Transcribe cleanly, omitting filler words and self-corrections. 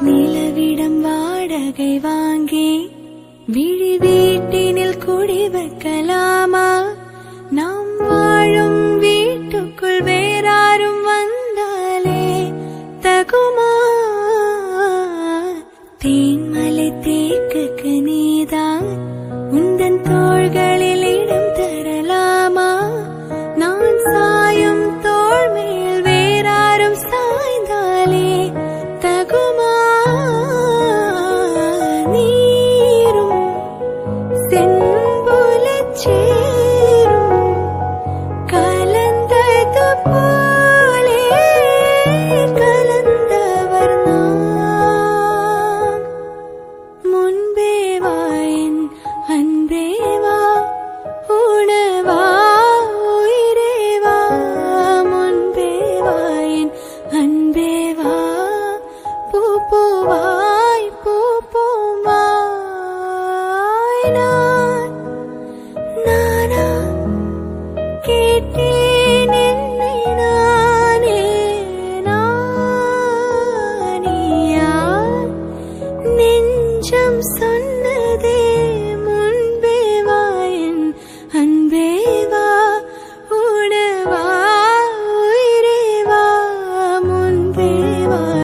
நிலவிடம் வாடகை வாங்கி விழி வீட்டினில் குடி வைக்கலாமா? நாம் வாழும் வீட்டுக்குள் வேறாரும் வந்தாலே தகுமா? தேன்மலை தேக்குக்கு நீதான் உந்தன் தோள்களில் இடம் தரலாமா? நான் சாயும் தோள் மேல் வேறாரும் சாய்ந்தாலே தகுமா? நீரும் செம்புலச் சேரும் கலந்தது போலே கலந்தவர் நாம். முன்பே வா என் அன்பே வா, உணவா உயிரே வா. முன்பே வா என் அன்பே வா, பூ பூவாய் பூ பூவாய். நானா கேட்டேன்